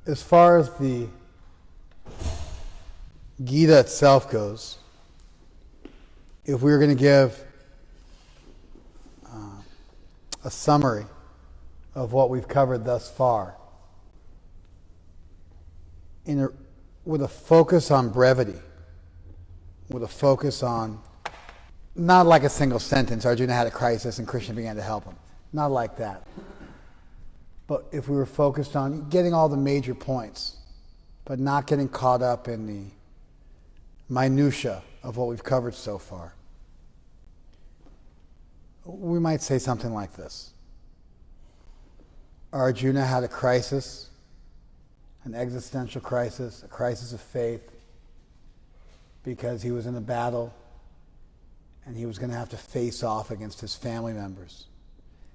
As far as the Gita itself goes, if we were going to give a summary of what we've covered thus far, with a focus on brevity, with a focus on, not like a single sentence, Arjuna had a crisis and Krishna began to help him. Not like that. But if we were focused on getting all the major points, but not getting caught up in the minutia of what we've covered so far, we might say something like this. Arjuna had a crisis, an existential crisis, a crisis of faith, because he was in a battle and he was going to have to face off against his family members.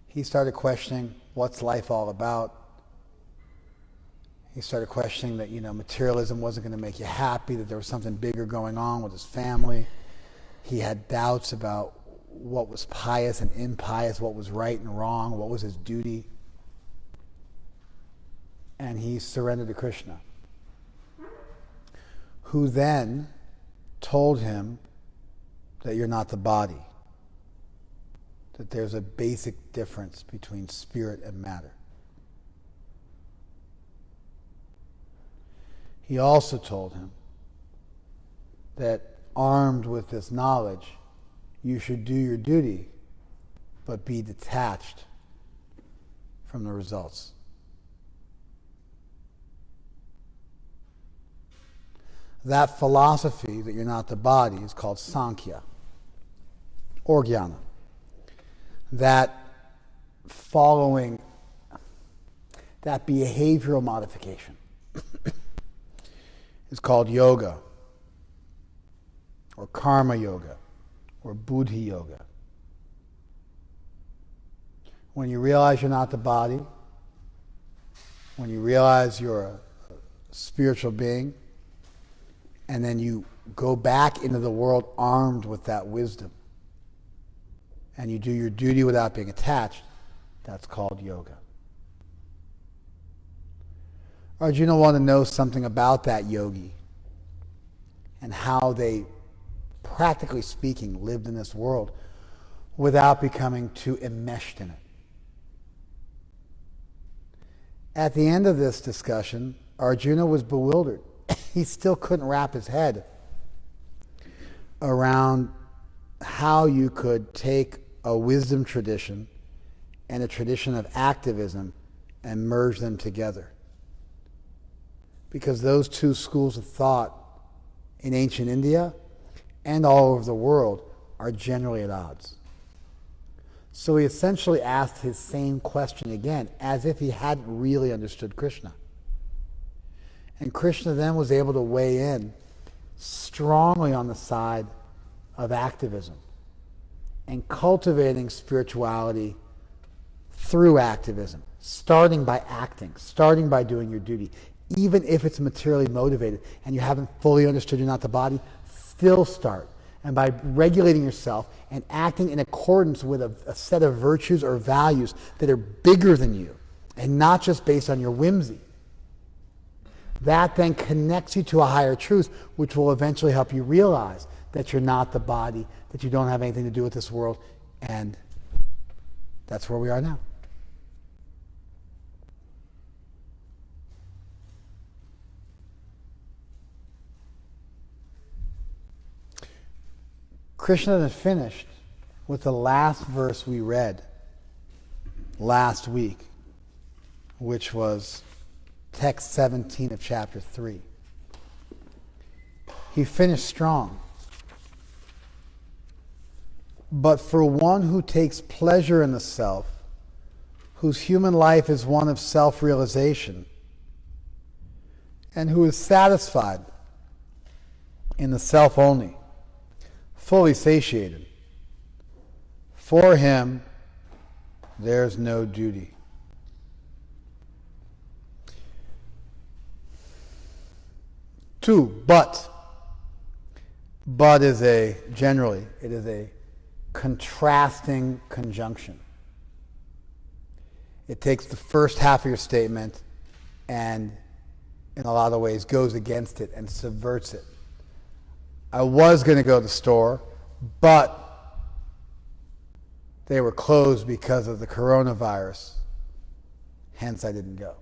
He started questioning what's life all about. He started questioning that, materialism wasn't going to make you happy, that there was something bigger going on with his family. He had doubts about what was pious and impious, what was right and wrong, what was his duty. And he surrendered to Krishna, who then told him that you're not the body, that there's a basic difference between spirit and matter. He also told him that armed with this knowledge, you should do your duty, but be detached from the results. That philosophy that you're not the body is called Sankhya or Jnana. That following, that behavioral modification is called yoga or karma yoga or buddhi yoga. When you realize you're not the body, when you realize you're a spiritual being, and then you go back into the world armed with that wisdom, and you do your duty without being attached, that's called yoga. Arjuna wanted to know something about that yogi and how they, practically speaking, lived in this world without becoming too enmeshed in it. At the end of this discussion, Arjuna was bewildered. He still couldn't wrap his head around how you could take a wisdom tradition and a tradition of activism and merge them together. Because those two schools of thought in ancient India and all over the world are generally at odds. So he essentially asked his same question again, as if he hadn't really understood Krishna. And Krishna then was able to weigh in strongly on the side of activism and cultivating spirituality through activism, starting by acting, starting by doing your duty. Even if it's materially motivated and you haven't fully understood you're not the body, still start. And by regulating yourself and acting in accordance with a set of virtues or values that are bigger than you and not just based on your whimsy, that then connects you to a higher truth, which will eventually help you realize that you're not the body, that you don't have anything to do with this world, and that's where we are now. Krishna then finished with the last verse we read last week, which was text 17 of chapter 3. He finished strong. But for one who takes pleasure in the self, whose human life is one of self-realization, and who is satisfied in the self only, fully satiated, for him there's no duty. Two, but is generally, it is a contrasting conjunction. It takes the first half of your statement and in a lot of ways, goes against it and subverts it. I was going to go to the store, but they were closed because of the coronavirus. Hence, I didn't go.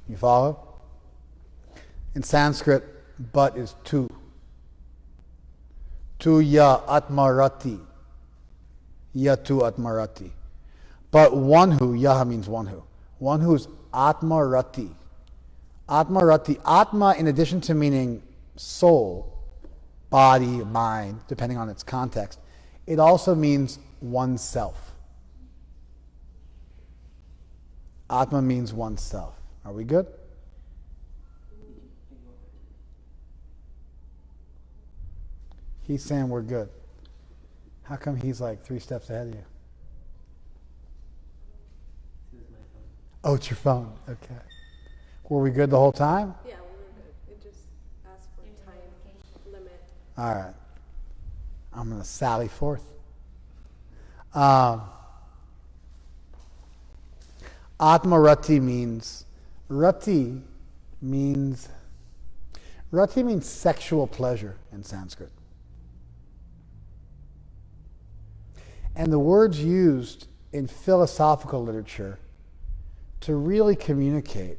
You follow? In Sanskrit, but is tu. Tu ya atmarati. Ya tu atmarati. But one who, yaha means one who. One who's atmarati. Atmarati. Atma, in addition to meaning soul, body, mind, depending on its context, it also means oneself. Atma means oneself. Are we good? He's saying we're good. How come he's like 3 steps ahead of you? Oh, it's your phone. Okay. Were we good the whole time? Yeah, we were good. It just asked for time limit. All right. I'm going to sally forth. Atmarati means, rati means sexual pleasure in Sanskrit. And the word's used in philosophical literature to really communicate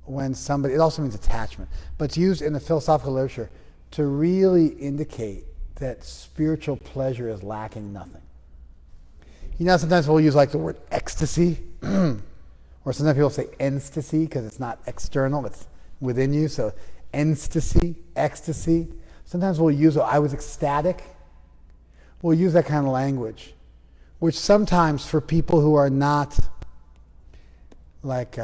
when somebody, it also means attachment, but it's used in the philosophical literature to really indicate that spiritual pleasure is lacking nothing. You know, sometimes we'll use like the word ecstasy, or sometimes people say ecstasy because it's not external, it's within you, so ecstasy. Sometimes we'll use, I was ecstatic. We'll use that kind of language, which sometimes for people who are not like,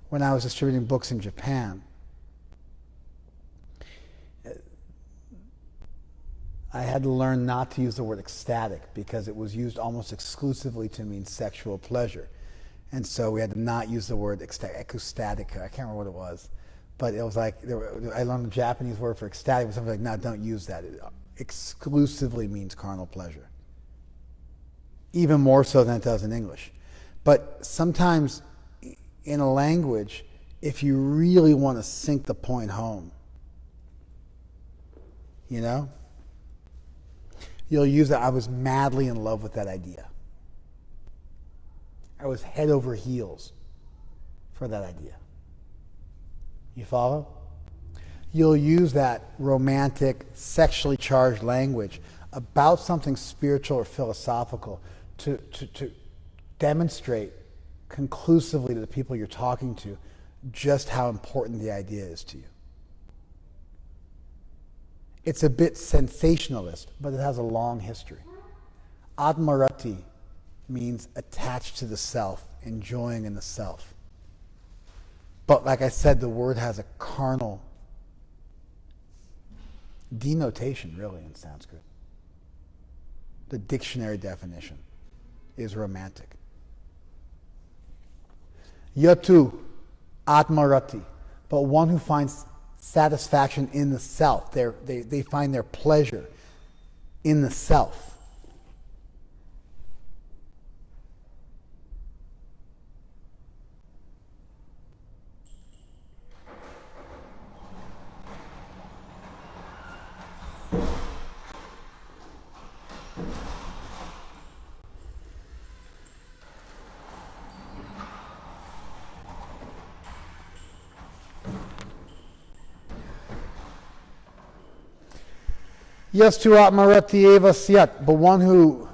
when I was distributing books in Japan, I had to learn not to use the word ecstatic because it was used almost exclusively to mean sexual pleasure. And so we had to not use the word ecstatic. I can't remember what it was. But it was like, I learned the Japanese word for ecstatic, but something like, no, don't use that. It exclusively means carnal pleasure. Even more so than it does in English. But sometimes in a language, if you really want to sink the point home, you know, you'll use that. I was madly in love with that idea. I was head over heels for that idea. You follow? You'll use that romantic, sexually charged language about something spiritual or philosophical to demonstrate conclusively to the people you're talking to just how important the idea is to you. It's a bit sensationalist, but it has a long history. Atmarati means attached to the self, enjoying in the self. But like I said, the word has a carnal denotation, really, in Sanskrit. The dictionary definition is romantic. Yatu, atmarati, but one who finds satisfaction in the self. They find their pleasure in the self. Yes, to atmarati eva syat, but one who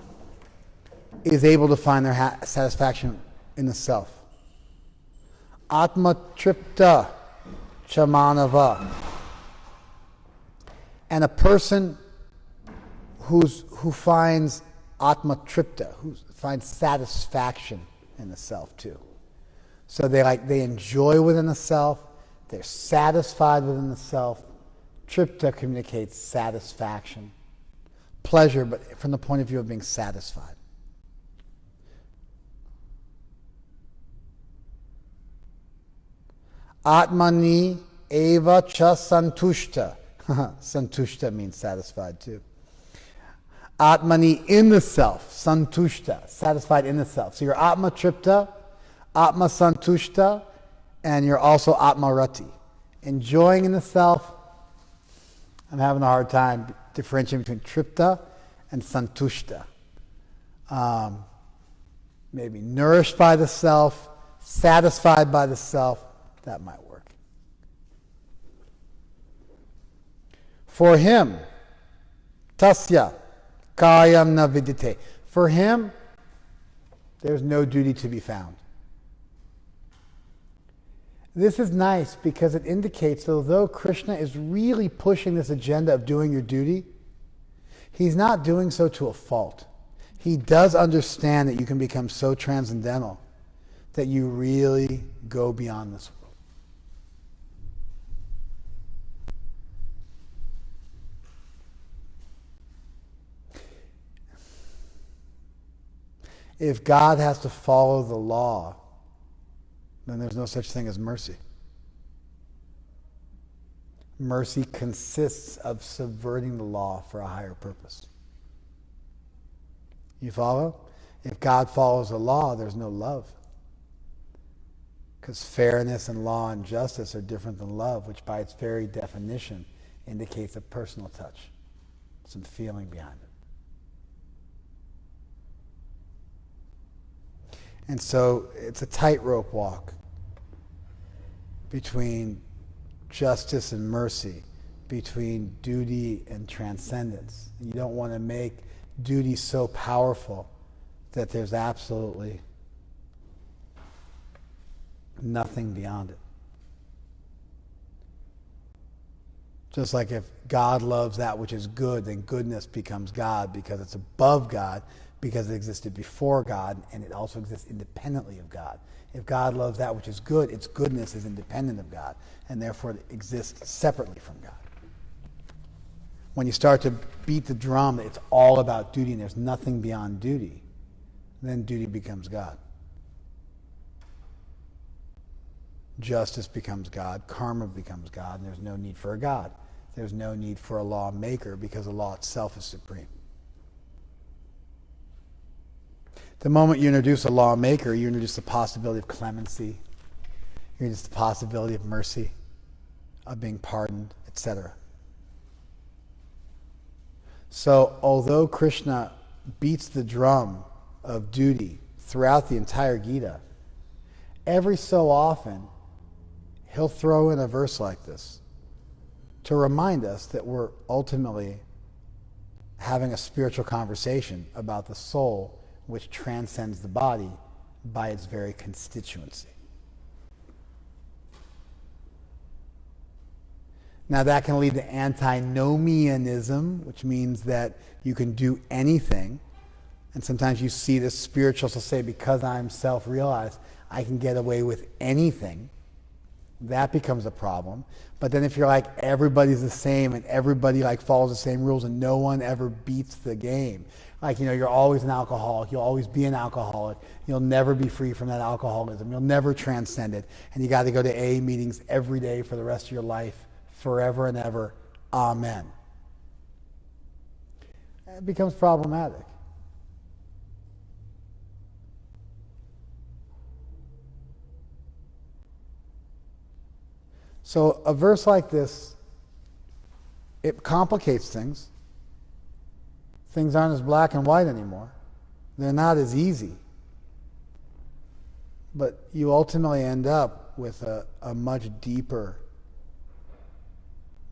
is able to find their satisfaction in the self. Atma tripta chamanava. And a person who finds atma tripta, who finds satisfaction in the self too. So they enjoy within the self, they're satisfied within the self. Tripta communicates satisfaction, pleasure, but from the point of view of being satisfied. Atmani eva cha santushta. Santushta means satisfied too. Atmani, in the self, santushta, satisfied in the self. So your atma tripta, Atma Santushta, and you're also Atma Rati. Enjoying in the self. I'm having a hard time differentiating between Tripta and Santushta. Maybe nourished by the self, satisfied by the self, that might work. For him, tasya kayam na vidite. For him, there's no duty to be found. This is nice because it indicates that although Krishna is really pushing this agenda of doing your duty, he's not doing so to a fault. He does understand that you can become so transcendental that you really go beyond this world. If God has to follow the law, then there's no such thing as mercy. Mercy consists of subverting the law for a higher purpose. You follow? If God follows the law, there's no love. Because fairness and law and justice are different than love, which by its very definition indicates a personal touch, some feeling behind it. And so it's a tightrope walk between justice and mercy, between duty and transcendence. You don't want to make duty so powerful that there's absolutely nothing beyond it. Just like if God loves that which is good, then goodness becomes God because it's above God, because it existed before God, and it also exists independently of God. If God loves that which is good, its goodness is independent of God, and therefore it exists separately from God. When you start to beat the drum that it's all about duty and there's nothing beyond duty, then duty becomes God. Justice becomes God, karma becomes God, and there's no need for a God. There's no need for a lawmaker because the law itself is supreme. The moment you introduce a lawmaker, you introduce the possibility of clemency, you introduce the possibility of mercy, of being pardoned, etc. So, although Krishna beats the drum of duty throughout the entire Gita, every so often he'll throw in a verse like this to remind us that we're ultimately having a spiritual conversation about the soul which transcends the body by its very constituency. Now that can lead to antinomianism, which means that you can do anything. And sometimes you see the spirituals will say, because I'm self-realized, I can get away with anything. That becomes a problem. But then if you're like, everybody's the same and everybody like follows the same rules and no one ever beats the game. Like, you're always an alcoholic. You'll always be an alcoholic. You'll never be free from that alcoholism. You'll never transcend it. And you got to go to AA meetings every day for the rest of your life, forever and ever. Amen. It becomes problematic. So a verse like this, it complicates things. Things aren't as black and white anymore. They're not as easy. But you ultimately end up with a much deeper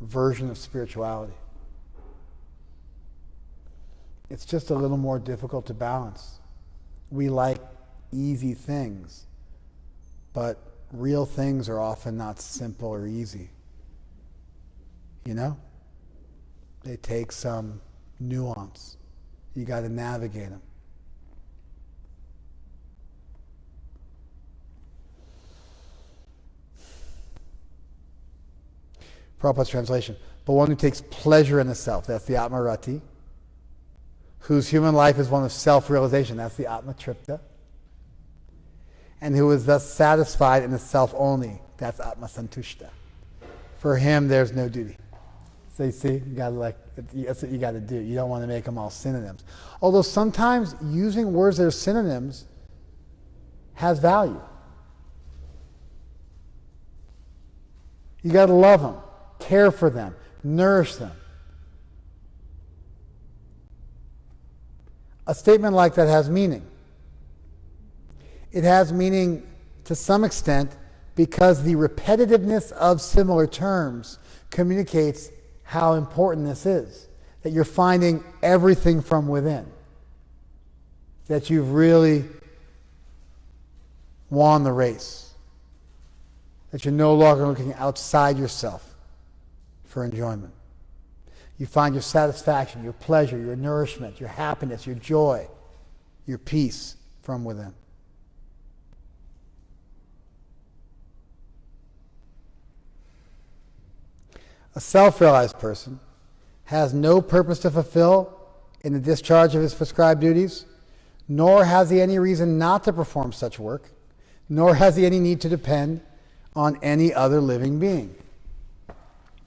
version of spirituality. It's just a little more difficult to balance. We like easy things, but real things are often not simple or easy. They take some nuance. You got to navigate them. Prabhupada's translation. But one who takes pleasure in the self, that's the Atma Rati, whose human life is one of self-realization, that's the Atma Tripta, and who is thus satisfied in the self only, that's Atma Santushta. For him, there's no duty. So you see, that's what you got to do. You don't want to make them all synonyms. Although sometimes using words that are synonyms has value. You got to love them, care for them, nourish them. A statement like that has meaning. It has meaning to some extent because the repetitiveness of similar terms communicates how important this is. That you're finding everything from within. That you've really won the race. That you're no longer looking outside yourself for enjoyment. You find your satisfaction, your pleasure, your nourishment, your happiness, your joy, your peace from within. A self-realized person has no purpose to fulfill in the discharge of his prescribed duties, nor has he any reason not to perform such work, nor has he any need to depend on any other living being.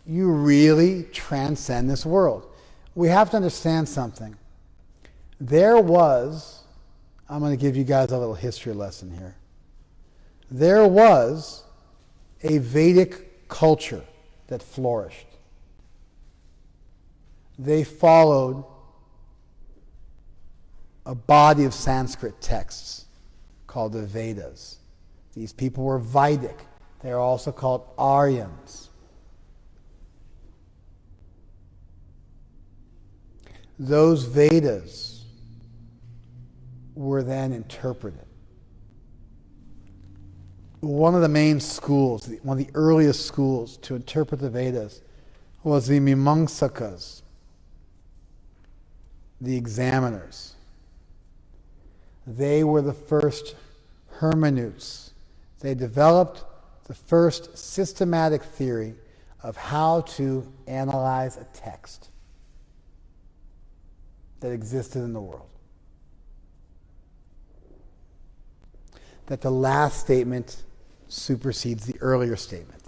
You really transcend this world. We have to understand something. I'm going to give you guys a little history lesson here. There was a Vedic culture that flourished. They followed a body of Sanskrit texts called the Vedas. These people were Vedic. They are also called Aryans. Those Vedas were then interpreted. One of the main schools, one of the earliest schools to interpret the Vedas was the Mimamsakas, the examiners. They were the first hermeneutes. They developed the first systematic theory of how to analyze a text that existed in the world. That the last statement supersedes the earlier statement.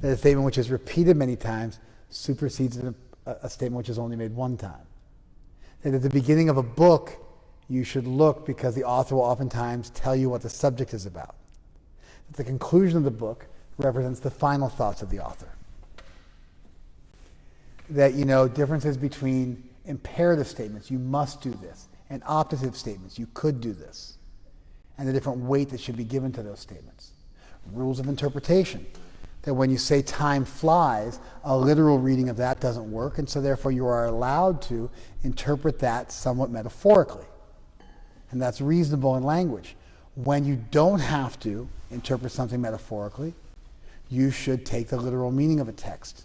That a statement which is repeated many times supersedes a statement which is only made one time. That at the beginning of a book, you should look because the author will oftentimes tell you what the subject is about. That the conclusion of the book represents the final thoughts of the author. That, differences between imperative statements, you must do this, and optative statements, you could do this, and the different weight that should be given to those statements. Rules of interpretation, that when you say time flies, a literal reading of that doesn't work, and so therefore you are allowed to interpret that somewhat metaphorically. And that's reasonable in language. When you don't have to interpret something metaphorically, you should take the literal meaning of a text.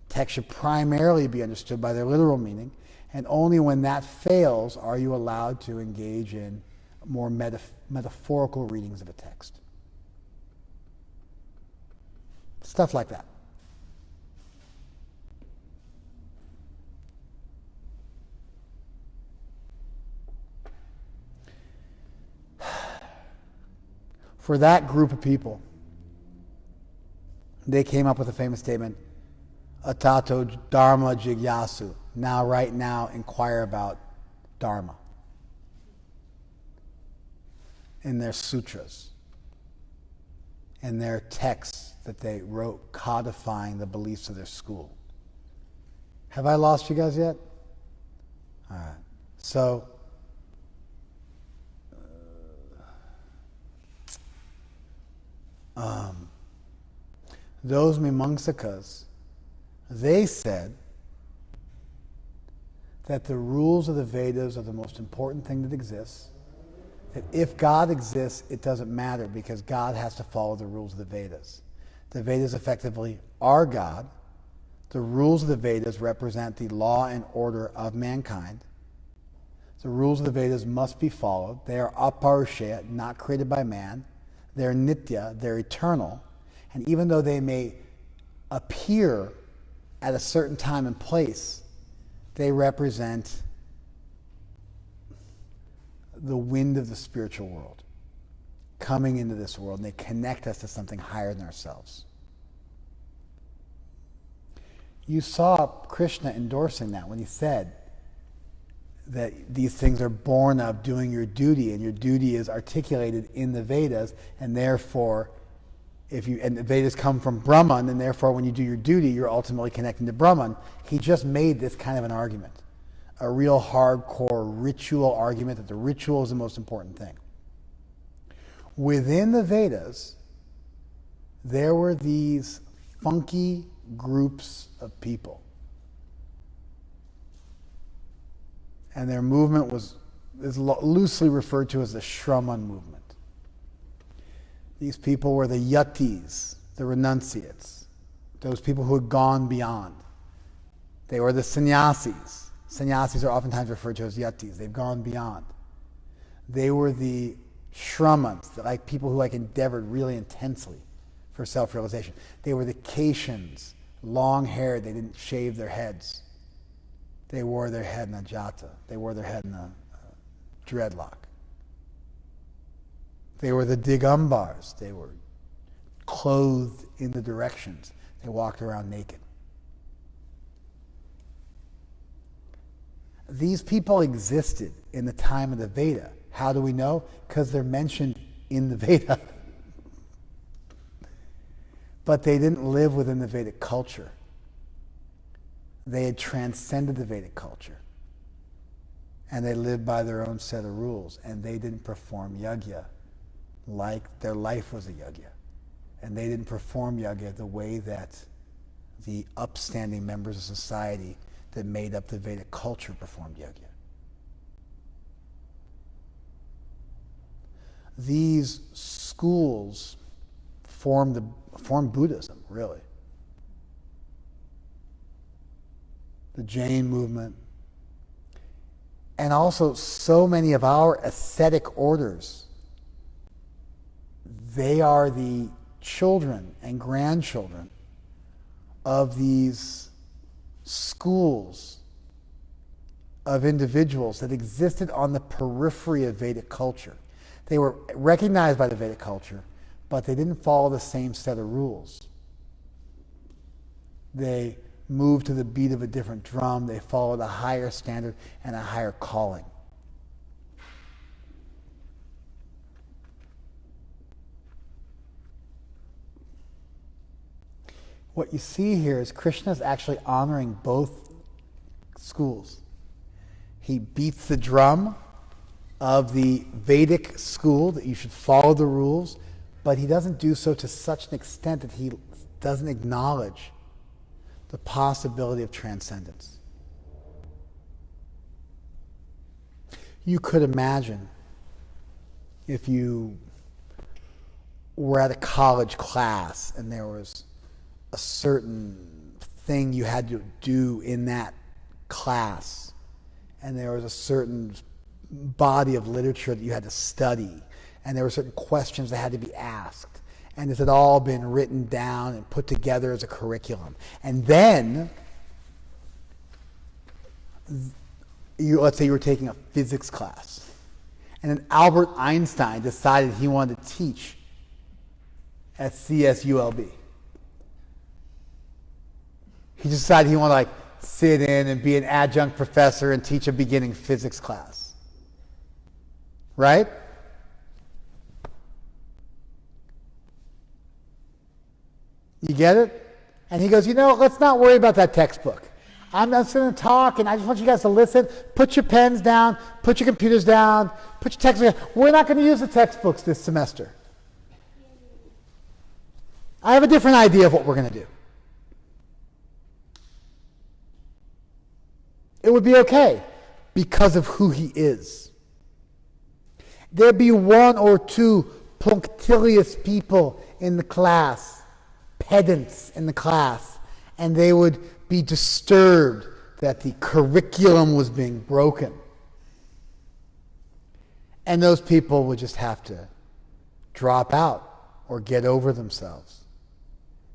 Text should primarily be understood by their literal meaning, and only when that fails are you allowed to engage in more metaphorical readings of a text. Stuff like that. For that group of people, they came up with a famous statement, Atato Dharma Jigyasu. Right now, inquire about Dharma. In their sutras, in their texts that they wrote codifying the beliefs of their school. Have I lost you guys yet? All right. So, those Mimamsakas, they said that the rules of the Vedas are the most important thing that exists. That if God exists, it doesn't matter because God has to follow the rules of the Vedas. The Vedas effectively are God. The rules of the Vedas represent the law and order of mankind. The rules of the Vedas must be followed. They are aparushaya, not created by man. They're nitya, they're eternal. And even though they may appear at a certain time and place, they represent the wind of the spiritual world coming into this world, and they connect us to something higher than ourselves. You saw Krishna endorsing that when he said that these things are born of doing your duty, and your duty is articulated in the Vedas, and therefore And the Vedas come from Brahman, and therefore when you do your duty, you're ultimately connecting to Brahman. He just made this kind of an argument, a real hardcore ritual argument that the ritual is the most important thing. Within the Vedas, there were these funky groups of people. And their movement is loosely referred to as the Shraman movement. These people were the yatis, the renunciates, those people who had gone beyond. They were the sannyasis. Sannyasis are oftentimes referred to as yatis. They've gone beyond. They were the shramans, like people who endeavored really intensely for self-realization. They were the Kaishans, long-haired. They didn't shave their heads. They wore their head in a jata. They wore their head in a dreadlock. They were the Digambars. They were clothed in the directions. They walked around naked. These people existed in the time of the Veda. How do we know? Because they're mentioned in the Veda. But they didn't live within the Vedic culture. They had transcended the Vedic culture. And they lived by their own set of rules. And they didn't perform yajna like their life was a yajna. And they didn't perform yajna the way that the upstanding members of society that made up the Vedic culture performed yajna. These schools formed Buddhism, really. The Jain movement, and also so many of our ascetic orders, they are the children and grandchildren of these schools of individuals that existed on the periphery of Vedic culture. They were recognized by the Vedic culture, but they didn't follow the same set of rules. They moved to the beat of a different drum. They followed a higher standard and a higher calling. What you see here is Krishna is actually honoring both schools. He beats the drum of the Vedic school that you should follow the rules, but he doesn't do so to such an extent that he doesn't acknowledge the possibility of transcendence. You could imagine if you were at a college class and there was a certain thing you had to do in that class, and there was a certain body of literature that you had to study, and there were certain questions that had to be asked, and this had all been written down and put together as a curriculum. And then, let's say you were taking a physics class, and then Albert Einstein decided he wanted to teach at CSULB. He decided he wanted to sit in and be an adjunct professor and teach a beginning physics class. Right? You get it? And he goes, let's not worry about that textbook. I'm just going to talk, and I just want you guys to listen. Put your pens down. Put your computers down. Put your textbooks down. We're not going to use the textbooks this semester. I have a different idea of what we're going to do. It would be okay because of who he is. There'd be one or two punctilious people in the class, pedants in the class, and they would be disturbed that the curriculum was being broken. And those people would just have to drop out or get over themselves.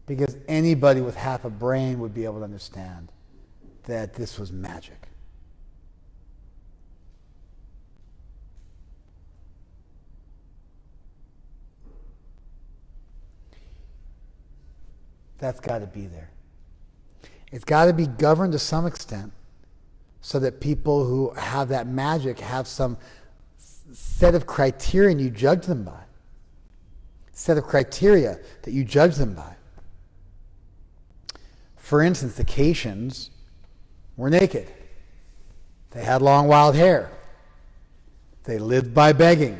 Because anybody with half a brain would be able to understand that this was magic. That's got to be there. It's got to be governed to some extent so that people who have that magic have some set of criterion you judge them by. set of criteria that you judge them by. For instance, the Caitians were naked. They had long wild hair. They lived by begging.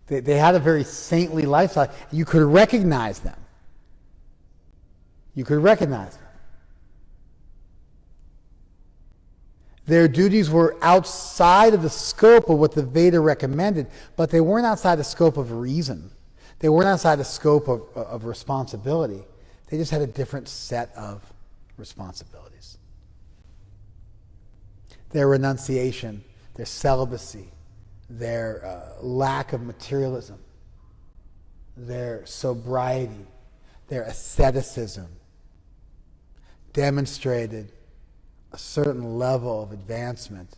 They had a very saintly lifestyle. You could recognize them. You could recognize them. Their duties were outside of the scope of what the Veda recommended, but they weren't outside the scope of reason. They weren't outside the scope of responsibility. They just had a different set of responsibilities. Their renunciation, their celibacy, their lack of materialism, their sobriety, their asceticism demonstrated a certain level of advancement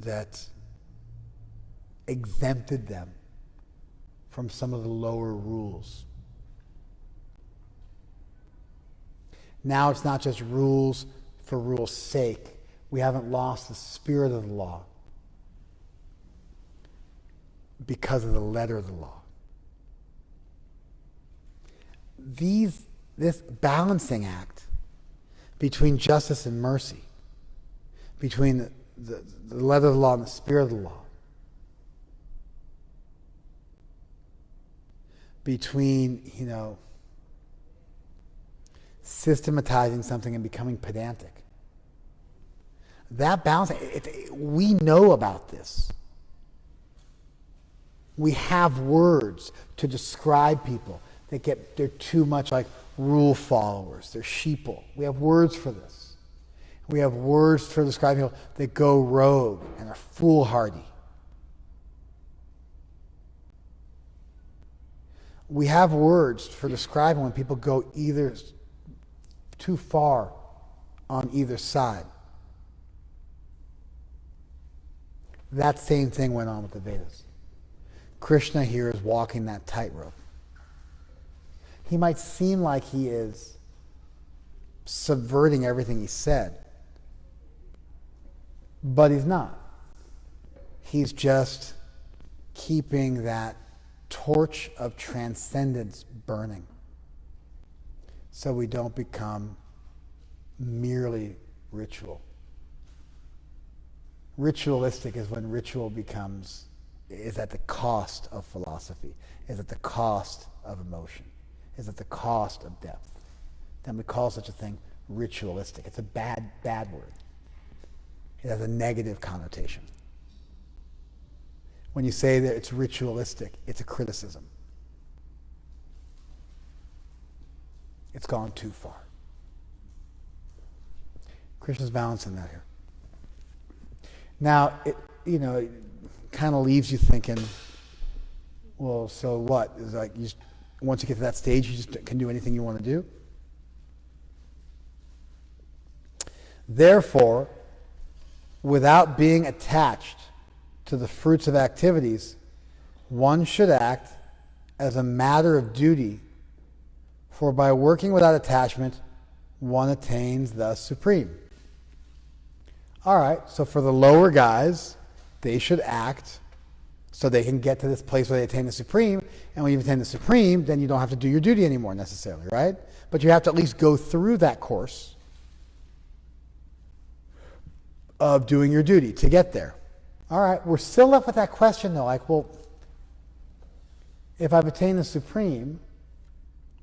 that exempted them from some of the lower rules. Now it's not just rules for rules' sake. We haven't lost the spirit of the law because of the letter of the law. This balancing act between justice and mercy, between the letter of the law and the spirit of the law, between, systematizing something and becoming pedantic. That balance, we know about this. We have words to describe people. They're too much like rule followers. They're sheeple. We have words for this. We have words for describing people that go rogue and are foolhardy. We have words for describing when people go either too far on either side. That same thing went on with the Vedas. Krishna here is walking that tightrope. He might seem like he is subverting everything he said, but he's not. He's just keeping that torch of transcendence burning so we don't become merely ritual. Ritualistic is when ritual is at the cost of philosophy, is at the cost of emotion, is at the cost of depth. Then we call such a thing ritualistic. It's a bad word. It has a negative connotation. When you say that it's ritualistic, it's a criticism. It's gone too far. Krishna's balancing that here. Now, it kind of leaves you thinking, well, so what? Is like once you get to that stage, you just can do anything you want to do? Therefore, without being attached to the fruits of activities, one should act as a matter of duty, for by working without attachment, one attains the supreme. All right, so for the lower guys, they should act so they can get to this place where they attain the supreme, and when you attain the supreme, then you don't have to do your duty anymore necessarily, right? But you have to at least go through that course of doing your duty to get there. All right, we're still left with that question though, like, well, if I've attained the supreme,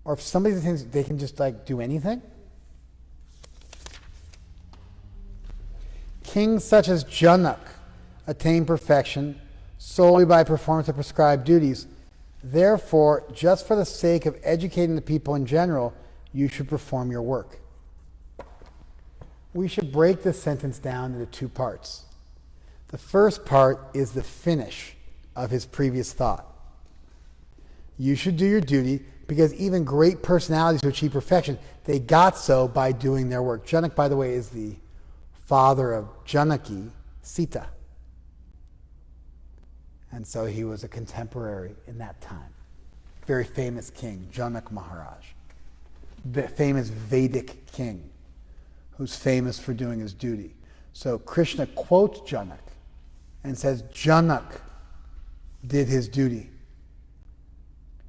or if somebody thinks they can just do anything? Kings such as Janak attain perfection solely by performance of prescribed duties. Therefore, just for the sake of educating the people in general, you should perform your work. We should break this sentence down into two parts. The first part is the finish of his previous thought. You should do your duty because even great personalities who achieve perfection, they got so by doing their work. Janak, by the way, is the father of Janaki, Sita. And so he was a contemporary in that time. Very famous king, Janak Maharaj. Famous Vedic king who's famous for doing his duty. So Krishna quotes Janak and says Janak did his duty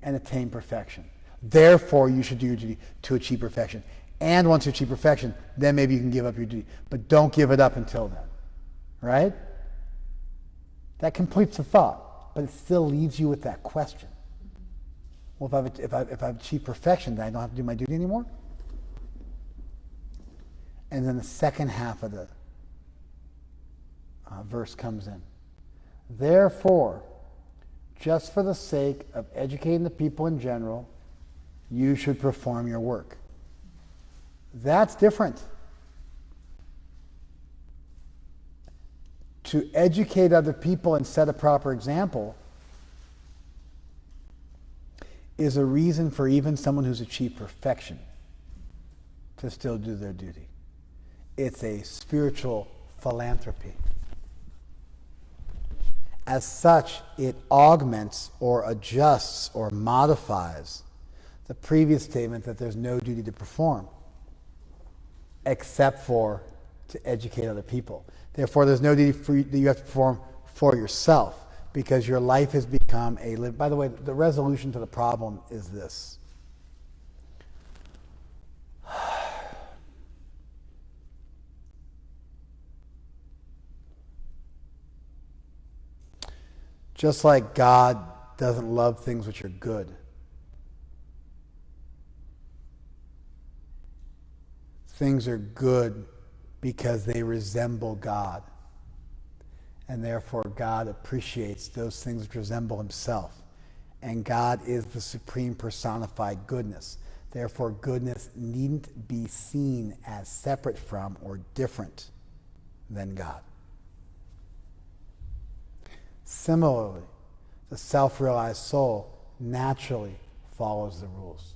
and attain perfection. Therefore, you should do your duty to achieve perfection. And once you achieve perfection, then maybe you can give up your duty. But don't give it up until then. Right? That completes the thought, but it still leaves you with that question. Well, if I've achieved perfection, then I don't have to do my duty anymore? And then the second half of the verse comes in. Therefore, just for the sake of educating the people in general, you should perform your work. That's different. To educate other people and set a proper example is a reason for even someone who's achieved perfection to still do their duty. It's a spiritual philanthropy. As such, it augments or adjusts or modifies the previous statement that there's no duty to perform except for to educate other people. Therefore, there's no duty that you have to perform for yourself because your life has become a... By the way, the resolution to the problem is this. Just like God doesn't love things which are good, things are good because they resemble God. And therefore God appreciates those things which resemble himself. And God is the supreme personified goodness. Therefore goodness needn't be seen as separate from or different than God. Similarly, the self-realized soul naturally follows the rules.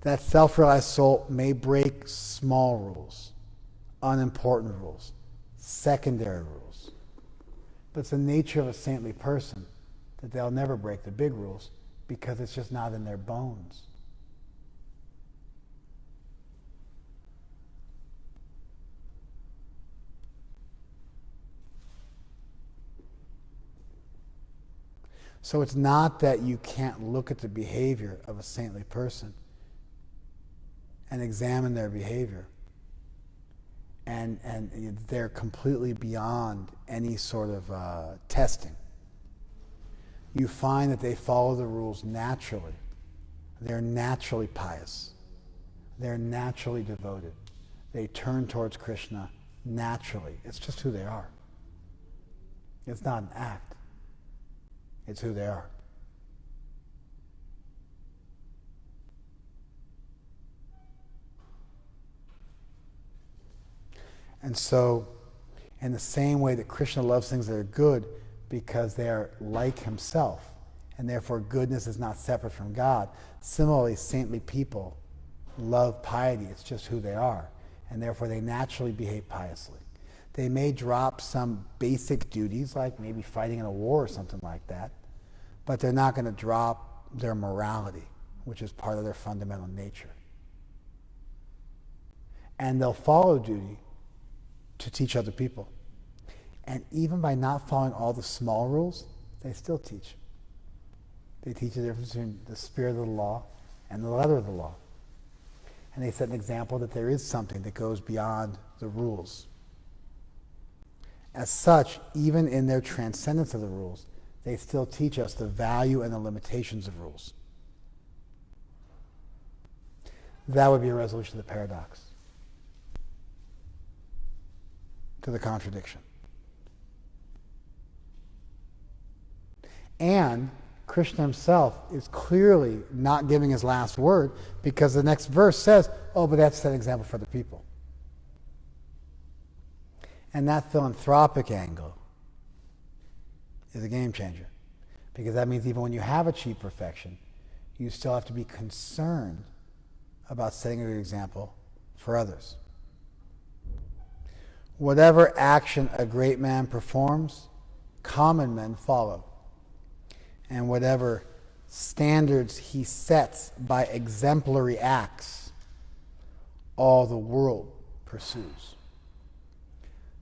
That self-realized soul may break small rules, unimportant rules, secondary rules. But it's the nature of a saintly person that they'll never break the big rules because it's just not in their bones. So it's not that you can't look at the behavior of a saintly person and examine their behavior. And they're completely beyond any sort of testing. You find that they follow the rules naturally. They're naturally pious. They're naturally devoted. They turn towards Krishna naturally. It's just who they are. It's not an act. It's who they are. And so, in the same way that Krishna loves things that are good because they are like himself, and therefore goodness is not separate from God, similarly, saintly people love piety. It's just who they are. And therefore they naturally behave piously. They may drop some basic duties, like maybe fighting in a war or something like that, but they're not going to drop their morality, which is part of their fundamental nature. And they'll follow duty to teach other people. And even by not following all the small rules, they still teach. They teach the difference between the spirit of the law and the letter of the law. And they set an example that there is something that goes beyond the rules. As such, even in their transcendence of the rules, they still teach us the value and the limitations of rules. That would be a resolution to the paradox, to the contradiction. And Krishna himself is clearly not giving his last word because the next verse says, oh, but that's an example for the people. And that philanthropic angle is a game changer because that means even when you have achieved perfection, you still have to be concerned about setting a good example for others. Whatever action a great man performs, common men follow. And whatever standards he sets by exemplary acts, all the world pursues.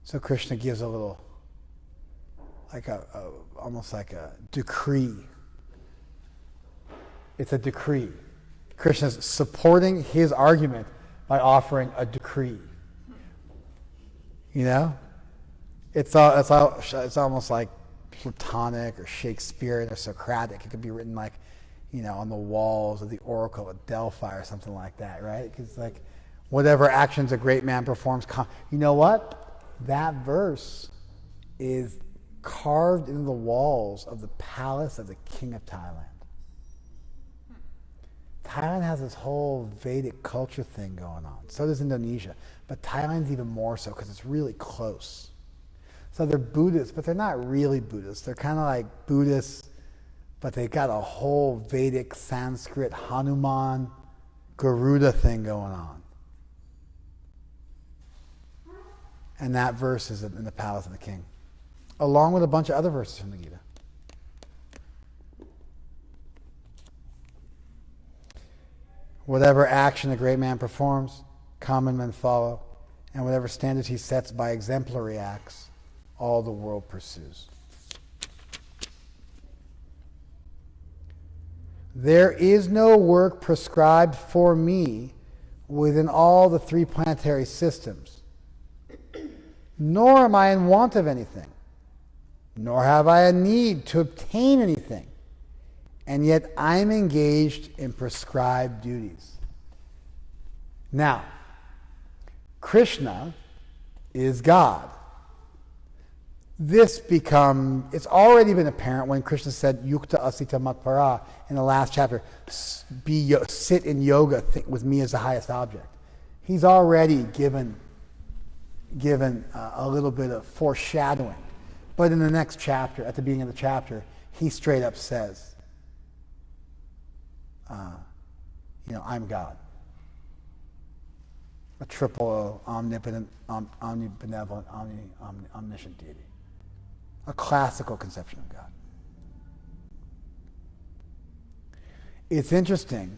So Krishna gives a little almost like a decree. It's a decree. Krishna's supporting his argument by offering a decree. You know? It's almost like Platonic or Shakespearean or Socratic. It could be written like, on the walls of the Oracle at Delphi or something like that, right? Because like, whatever actions a great man performs, you know what? That verse is carved into the walls of the palace of the king of Thailand. Thailand has this whole Vedic culture thing going on. So does Indonesia. But Thailand's even more so because it's really close. So they're Buddhists, but they're not really Buddhists. They're kind of like Buddhists, but they've got a whole Vedic, Sanskrit, Hanuman, Garuda thing going on. And that verse is in the palace of the king, along with a bunch of other verses from the Gita. Whatever action a great man performs, common men follow, and whatever standards he sets by exemplary acts, all the world pursues. There is no work prescribed for me within all the three planetary systems, nor am I in want of anything, nor have I a need to obtain anything, and yet I'm engaged in prescribed duties. Now, Krishna is God. It's already been apparent when Krishna said, Yukta asita matpara, in the last chapter, sit in yoga with me as the highest object. He's already given a little bit of foreshadowing. But in the next chapter, at the beginning of the chapter, he straight up says, I'm God. A triple omnipotent, omnibenevolent, omniscient deity. A classical conception of God. It's interesting,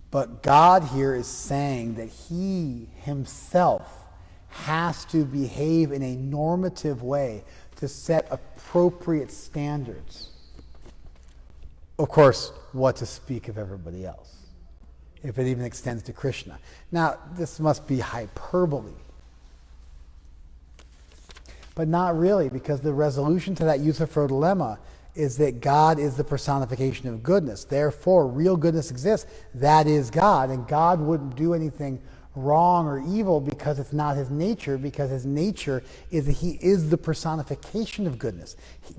but God here is saying that he himself has to behave in a normative way to set appropriate standards. Of course, what to speak of everybody else, if it even extends to Krishna. Now, this must be hyperbole. But not really, because the resolution to that Euthyphro dilemma is that God is the personification of goodness. Therefore, real goodness exists. That is God. And God wouldn't do anything wrong or evil because it's not his nature, because his nature is that he is the personification of goodness.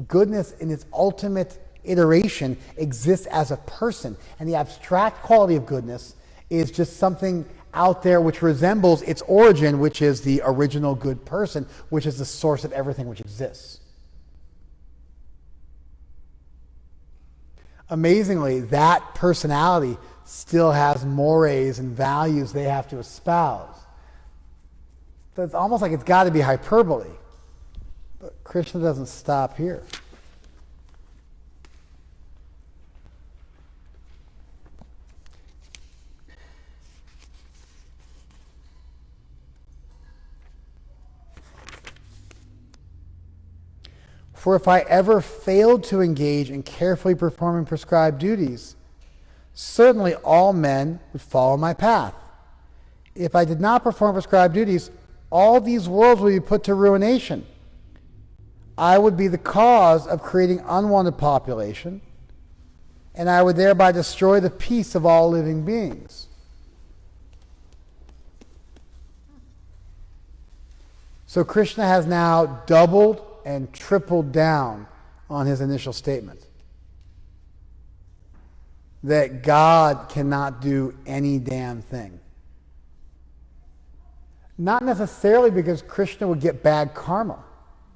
Goodness in its ultimate iteration exists as a person. And the abstract quality of goodness is just something out there which resembles its origin, which is the original good person, which is the source of everything which exists. Amazingly, that personality still has mores and values they have to espouse. So it's almost like it's got to be hyperbole. But Krishna doesn't stop here. For if I ever failed to engage in carefully performing prescribed duties, certainly all men would follow my path. If I did not perform prescribed duties, all these worlds would be put to ruination. I would be the cause of creating unwanted population, and I would thereby destroy the peace of all living beings. So Krishna has now doubled and tripled down on his initial statement that God cannot do any damn thing. Not necessarily because Krishna would get bad karma.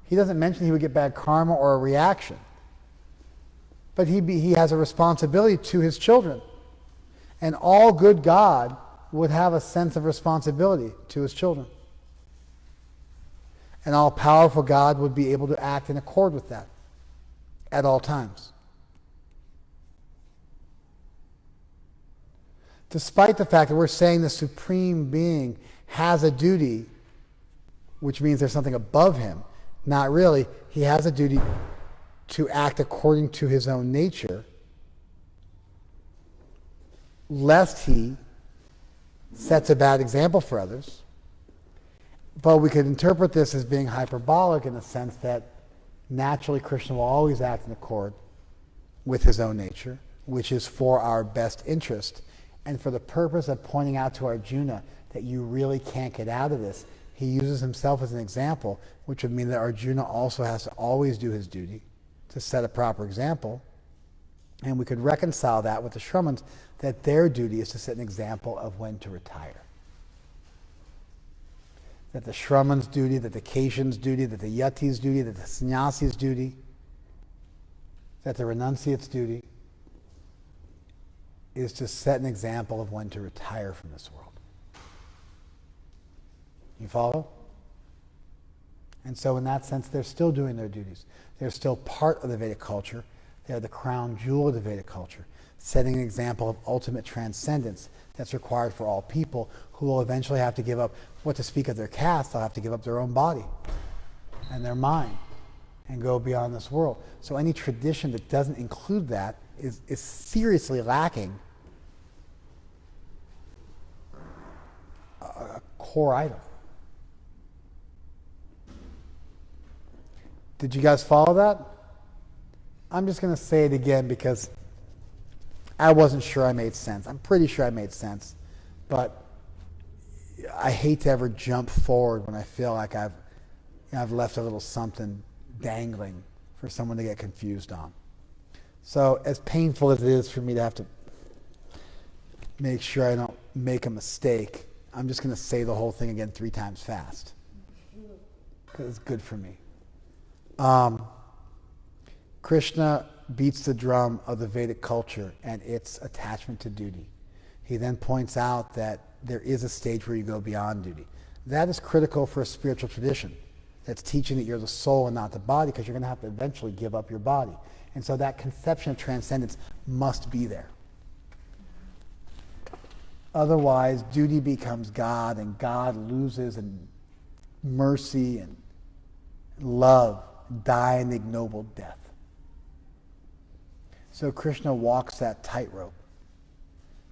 He doesn't mention he would get bad karma or a reaction. But he has a responsibility to his children. And all good God would have a sense of responsibility to his children. And all-powerful God would be able to act in accord with that at all times. Despite the fact that we're saying the Supreme Being has a duty, which means there's something above him, not really. He has a duty to act according to his own nature, lest he sets a bad example for others. But we could interpret this as being hyperbolic in the sense that naturally Krishna will always act in accord with his own nature, which is for our best interest, and for the purpose of pointing out to Arjuna that you really can't get out of this. He uses himself as an example, which would mean that Arjuna also has to always do his duty to set a proper example. And we could reconcile that with the Shramans, that their duty is to set an example of when to retire. That the Shramans' duty, that the Kaishans' duty, that the Yatis' duty, that the Sannyasi's duty, that the renunciate's duty is to set an example of when to retire from this world. You follow? And so in that sense, they're still doing their duties. They're still part of the Vedic culture. They're the crown jewel of the Vedic culture, setting an example of ultimate transcendence that's required for all people who will eventually have to give up, what to speak of their caste, they'll have to give up their own body and their mind and go beyond this world. So any tradition that doesn't include that is seriously lacking a core item. Did you guys follow that? I'm just going to say it again because I wasn't sure I made sense. I'm pretty sure I made sense. But I hate to ever jump forward when I feel like I've left a little something dangling for someone to get confused on. So as painful as it is for me to have to make sure I don't make a mistake, I'm just going to say the whole thing again 3 times fast because it's good for me. Krishna beats the drum of the Vedic culture and its attachment to duty. He then points out that there is a stage where you go beyond duty. That is critical for a spiritual tradition that's teaching that you're the soul and not the body, because you're going to have to eventually give up your body. And so that conception of transcendence must be there. Otherwise, duty becomes God, and God loses, and mercy and love die an ignoble death. So Krishna walks that tightrope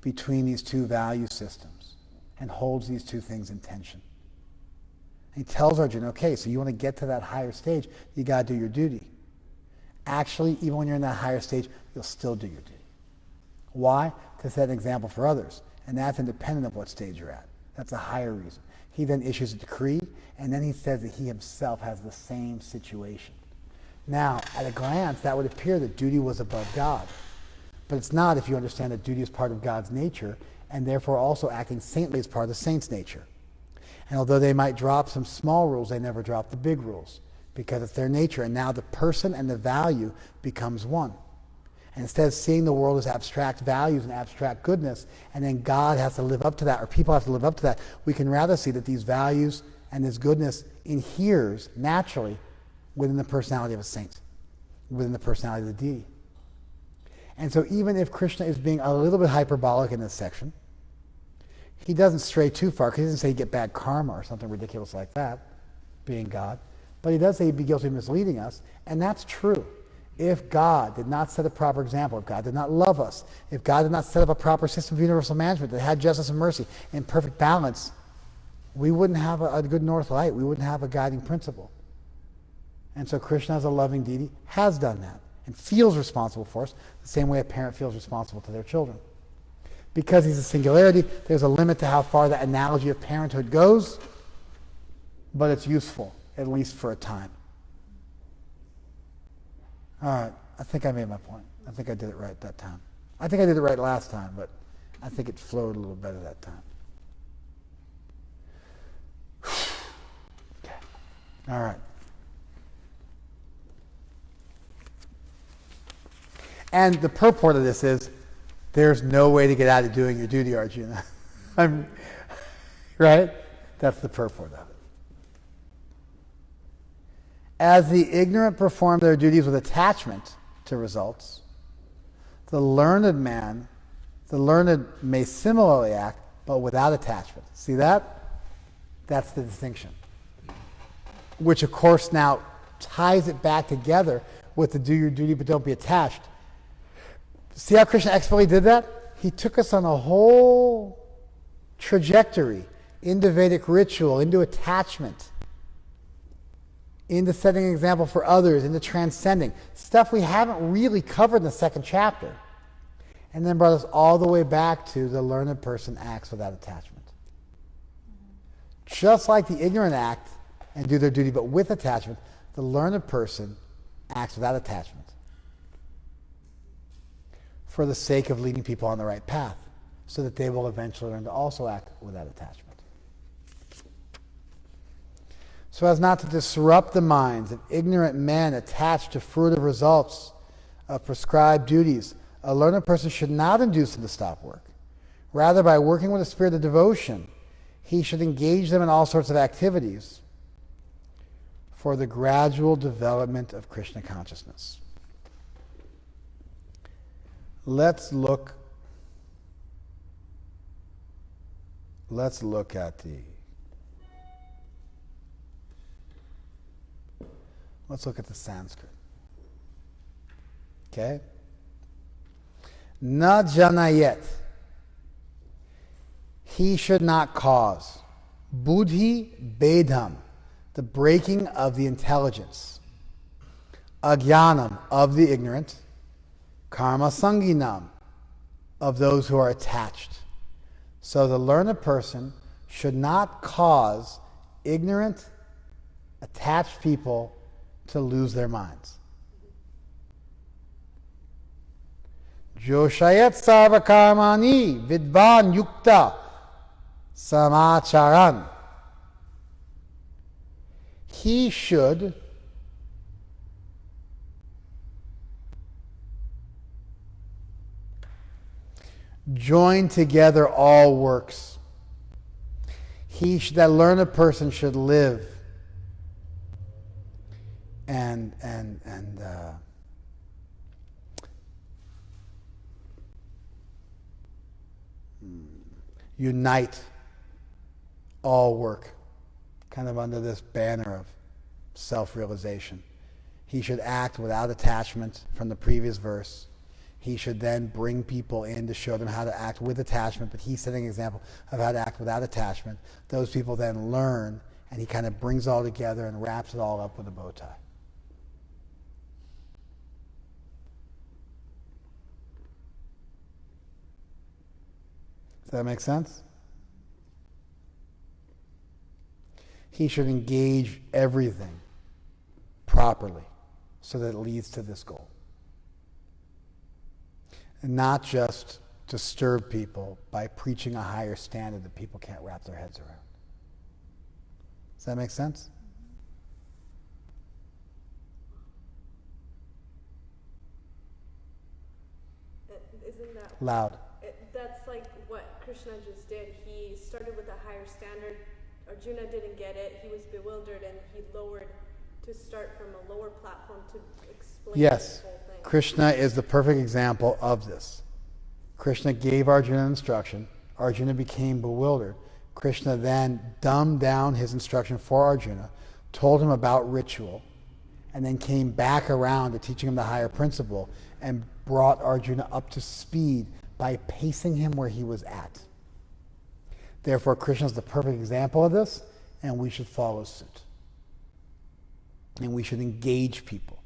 between these two value systems and holds these two things in tension. He tells Arjuna, okay, so you want to get to that higher stage, you got to do your duty. Actually, even when you're in that higher stage, you'll still do your duty. Why? To set an example for others. And that's independent of what stage you're at. That's a higher reason. He then issues a decree, and then he says that he himself has the same situation. Now, at a glance, that would appear that duty was above God. But it's not if you understand that duty is part of God's nature, and therefore also acting saintly is part of the saint's nature. And although they might drop some small rules, they never drop the big rules, because it's their nature. And now the person and the value becomes one. And instead of seeing the world as abstract values and abstract goodness, and then God has to live up to that, or people have to live up to that, we can rather see that these values and this goodness inheres naturally within the personality of a saint, within the personality of the deity. And so even if Krishna is being a little bit hyperbolic in this section, he doesn't stray too far, because he doesn't say he'd get bad karma or something ridiculous like that, being God. But he does say he'd be guilty of misleading us, and that's true. If God did not set a proper example, if God did not love us, if God did not set up a proper system of universal management that had justice and mercy in perfect balance, we wouldn't have a good north light. We wouldn't have a guiding principle. And so Krishna, as a loving deity, has done that and feels responsible for us the same way a parent feels responsible to their children. Because he's a singularity, there's a limit to how far that analogy of parenthood goes, but it's useful, at least for a time. All right, I think I made my point. I think I did it right that time. I think I did it right last time, but I think it flowed a little better that time. Okay. All right. And the purport of this is, there's no way to get out of doing your duty, Arjuna. Right? That's the purport of it. As the ignorant perform their duties with attachment to results, the learned may similarly act, but without attachment. See that? That's the distinction. Which, of course, now ties it back together with the do your duty but don't be attached. See how Krishna expertly did that? He took us on a whole trajectory into Vedic ritual, into attachment, into setting an example for others, into transcending. Stuff we haven't really covered in the second chapter. And then brought us all the way back to the learned person acts without attachment. Just like the ignorant act and do their duty, but with attachment, the learned person acts without attachment for the sake of leading people on the right path, so that they will eventually learn to also act without attachment. So as not to disrupt the minds of ignorant men attached to fruitive results of prescribed duties, a learned person should not induce them to stop work. Rather, by working with a spirit of devotion, he should engage them in all sorts of activities for the gradual development of Krishna consciousness. Let's look at the Sanskrit. Okay? Na janayet. He should not cause. Buddhi bedham, the breaking of the intelligence. Agyanam, of the ignorant. Karma sanginam, of those who are attached. So the learned person should not cause ignorant, attached people to lose their minds. Joshayat sarvakarmani vidvan yukta samacharan. He should join together all works. That learned person should live and unite all work, kind of under this banner of self-realization. He should act without attachment from the previous verse. He should then bring people in to show them how to act with attachment, but he's setting an example of how to act without attachment. Those people then learn, and he kind of brings it all together and wraps it all up with a bow tie. Does that make sense? He should engage everything properly so that it leads to this goal. And not just disturb people by preaching a higher standard that people can't wrap their heads around. Does that make sense? Isn't that loud? That's like what Krishna just did. He started with a higher standard. Arjuna didn't get it. He was bewildered, and he lowered to start from a lower platform to explain Yes. the whole thing. Krishna is the perfect example of this. Krishna gave Arjuna instruction. Arjuna became bewildered. Krishna then dumbed down his instruction for Arjuna, told him about ritual, and then came back around to teaching him the higher principle and brought Arjuna up to speed by pacing him where he was at. Therefore, Krishna is the perfect example of this, and we should follow suit. And we should engage people.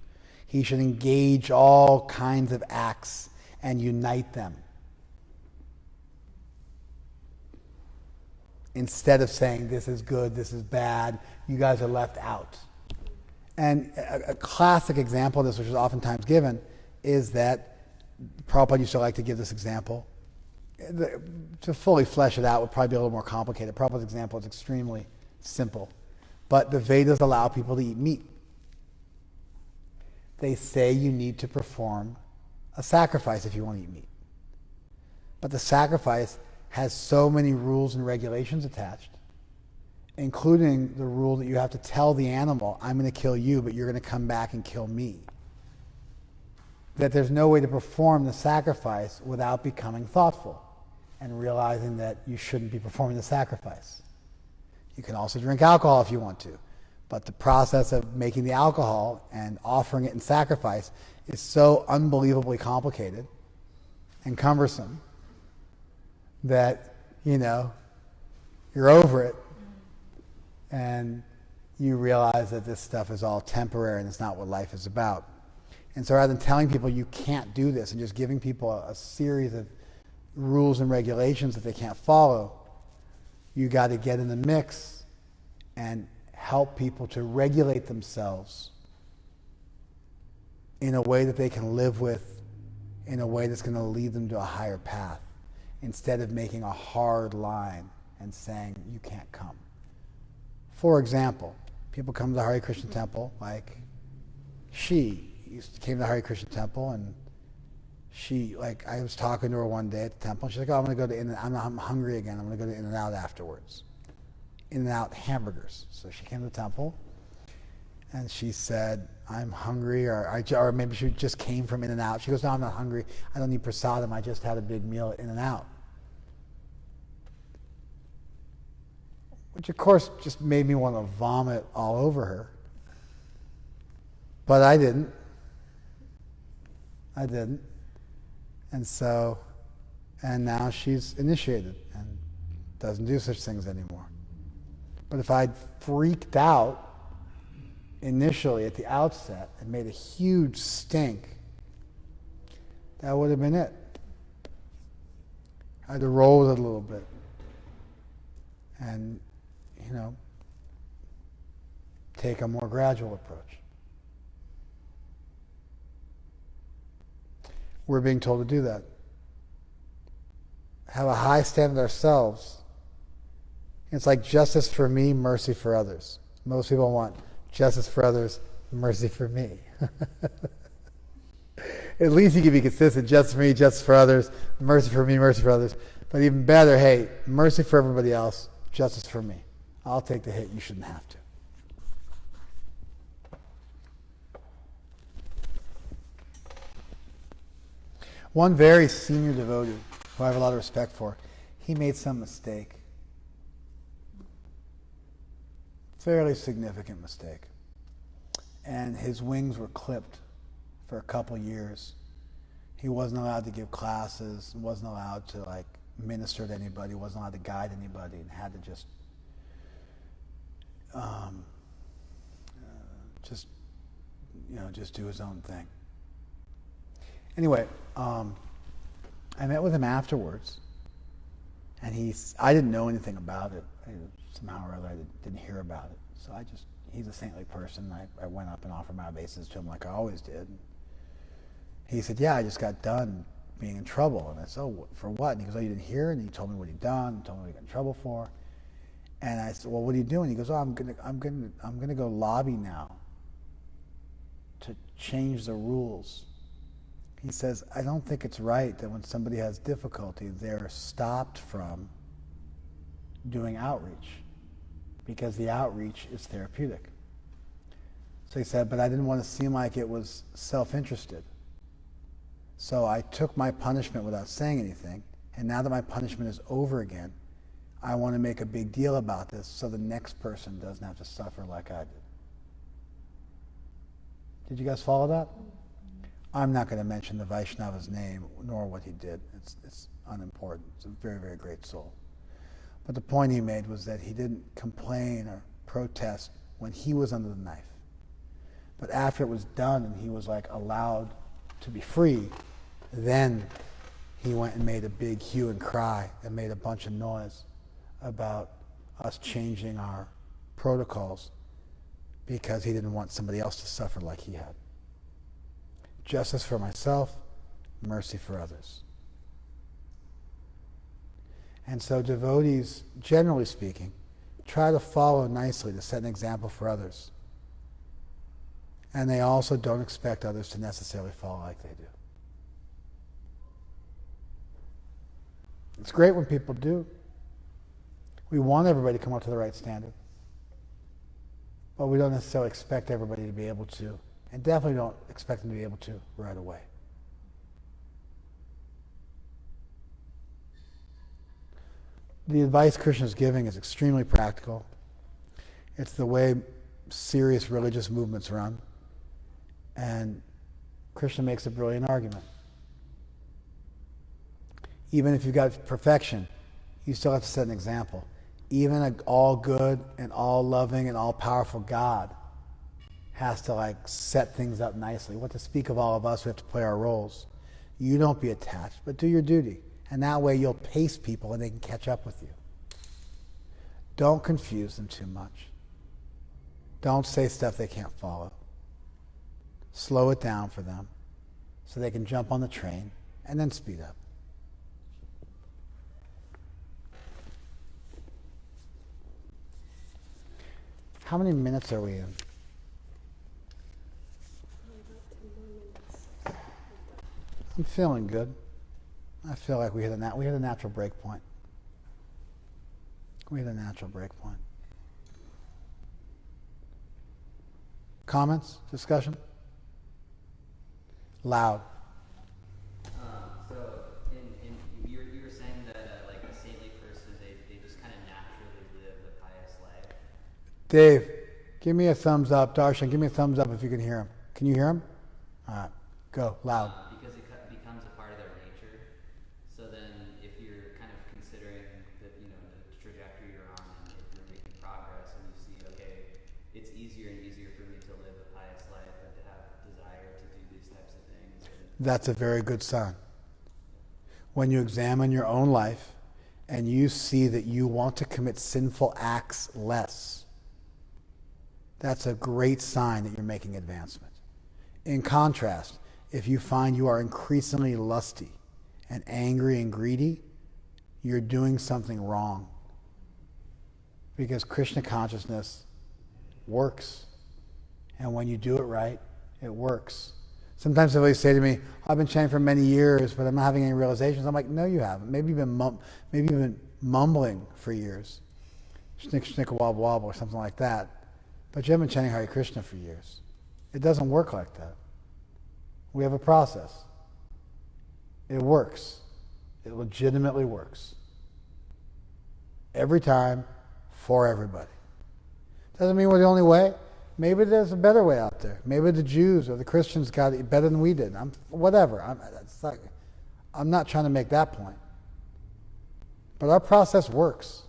He should engage all kinds of acts and unite them. Instead of saying, this is good, this is bad, you guys are left out. And a classic example of this, which is oftentimes given, is that Prabhupada used to like to give this example. To fully flesh it out would probably be a little more complicated. Prabhupada's example is extremely simple. But the Vedas allow people to eat meat. They say you need to perform a sacrifice if you want to eat meat. But the sacrifice has so many rules and regulations attached, including the rule that you have to tell the animal, I'm going to kill you, but you're going to come back and kill me. That there's no way to perform the sacrifice without becoming thoughtful and realizing that you shouldn't be performing the sacrifice. You can also drink alcohol if you want to, But the process of making the alcohol and offering it in sacrifice is so unbelievably complicated and cumbersome that, you're over it and you realize that this stuff is all temporary and it's not what life is about. And so rather than telling people you can't do this and just giving people a series of rules and regulations that they can't follow, you got to get in the mix and help people to regulate themselves in a way that they can live with, in a way that's going to lead them to a higher path, instead of making a hard line and saying, you can't come. For example, people come to the Hare Krishna temple, like she came to the Hare Krishna temple, and she, I was talking to her one day at the temple, and she's like, oh, I'm going to go to I'm hungry again, I'm going to go to In-N-Out afterwards. In-N-Out hamburgers. So she came to the temple, and she said, I'm hungry, or maybe she just came from In-N-Out. She goes, no, I'm not hungry, I don't need prasadam, I just had a big meal at In-N-Out. Which of course just made me want to vomit all over her. But I didn't. And now she's initiated and doesn't do such things anymore. But if I'd freaked out initially at the outset and made a huge stink, that would have been it. I had to roll with it a little bit. And, take a more gradual approach. We're being told to do that. Have a high standard ourselves. It's like justice for me, mercy for others. Most people want justice for others, mercy for me. At least you can be consistent. Justice for me, justice for others, mercy for me, mercy for others. But even better, hey, mercy for everybody else, justice for me. I'll take the hit, you shouldn't have to. One very senior devotee, who I have a lot of respect for, he made some mistake. Fairly significant mistake. And his wings were clipped for a couple years. He wasn't allowed to give classes, wasn't allowed to minister to anybody, wasn't allowed to guide anybody, and had to just just do his own thing. Anyway, I met with him afterwards, and I didn't know anything about it. Somehow or other, I didn't hear about it. So he's a saintly person. I went up and offered my obeisance to him like I always did. He said, yeah, I just got done being in trouble. And I said, oh, for what? And he goes, oh, you didn't hear? And he told me what he'd done, told me what he got in trouble for. And I said, well, what are you doing? He goes, oh, I'm gonna go lobby now to change the rules. He says, I don't think it's right that when somebody has difficulty, they're stopped from doing outreach, because the outreach is therapeutic. So he said, but I didn't want to seem like it was self-interested. So I took my punishment without saying anything, and now that my punishment is over again, I want to make a big deal about this so the next person doesn't have to suffer like I did. Did you guys follow that? I'm not going to mention the Vaishnava's name nor what he did. It's unimportant. It's a very, very great soul. But the point he made was that he didn't complain or protest when he was under the knife. But after it was done and he was allowed to be free, then he went and made a big hue and cry and made a bunch of noise about us changing our protocols because he didn't want somebody else to suffer like he had. Justice for myself, mercy for others. And so devotees, generally speaking, try to follow nicely to set an example for others. And they also don't expect others to necessarily follow like they do. It's great when people do. We want everybody to come up to the right standard. But we don't necessarily expect everybody to be able to, and definitely don't expect them to be able to right away. The advice Krishna is giving is extremely practical. It's the way serious religious movements run. And Krishna makes a brilliant argument. Even if you've got perfection, you still have to set an example. Even an all good and all loving and all powerful God has to set things up nicely. What to speak of all of us who have to play our roles. You don't be attached, but do your duty. And that way you'll pace people and they can catch up with you. Don't confuse them too much. Don't say stuff they can't follow. Slow it down for them so they can jump on the train and then speed up. How many minutes are we in? I'm feeling good. I feel like we hit a natural break point. We hit a natural break point. Comments? Discussion? Loud. So, you were saying that a saintly person, they just kind of naturally live a pious life. Dave, give me a thumbs up. Darshan, give me a thumbs up if you can hear him. Can you hear him? All right, go, loud. Because it becomes a part of their nature. So then, if you're kind of considering the trajectory you're on, and if you're making progress, and you see, okay, it's easier and easier for me to live a pious life, and to have desire to do these types of things. That's a very good sign. When you examine your own life and you see that you want to commit sinful acts less, that's a great sign that you're making advancement. In contrast, if you find you are increasingly lusty and angry and greedy, you're doing something wrong. Because Krishna consciousness works. And when you do it right, it works. Sometimes somebody say to me, I've been chanting for many years, but I'm not having any realizations. I'm like, no, you haven't. Maybe you've been mumbling for years. Schnick, schnick, wobble, wobble, or something like that. But you haven't been chanting Hare Krishna for years. It doesn't work like that. We have a process. It works. It legitimately works. Every time, for everybody. Doesn't mean we're the only way. Maybe there's a better way out there. Maybe the Jews or the Christians got it better than we did. I'm not trying to make that point. But our process works.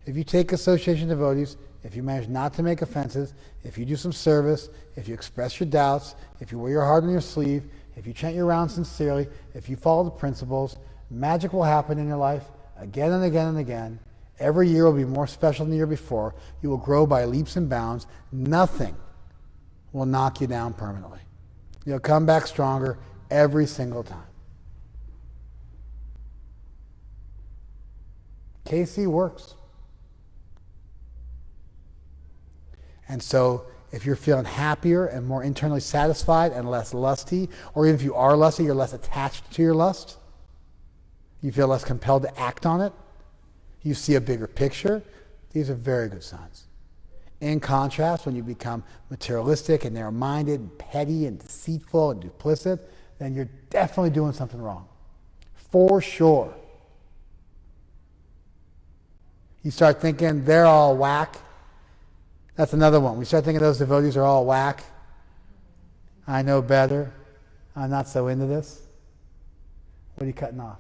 If you take association devotees, if you manage not to make offenses, if you do some service, if you express your doubts, if you wear your heart on your sleeve, if you chant your rounds sincerely, if you follow the principles, magic will happen in your life again and again and again. Every year will be more special than the year before. You will grow by leaps and bounds. Nothing will knock you down permanently. You'll come back stronger every single time. KC works. And so if you're feeling happier and more internally satisfied and less lusty, or even if you are lusty, you're less attached to your lust, you feel less compelled to act on it, you see a bigger picture, these are very good signs. In contrast, when you become materialistic and narrow-minded and petty and deceitful and duplicit, then you're definitely doing something wrong. For sure. You start thinking they're all whack. That's another one. We start thinking those devotees are all whack. I know better. I'm not so into this. What are you cutting off?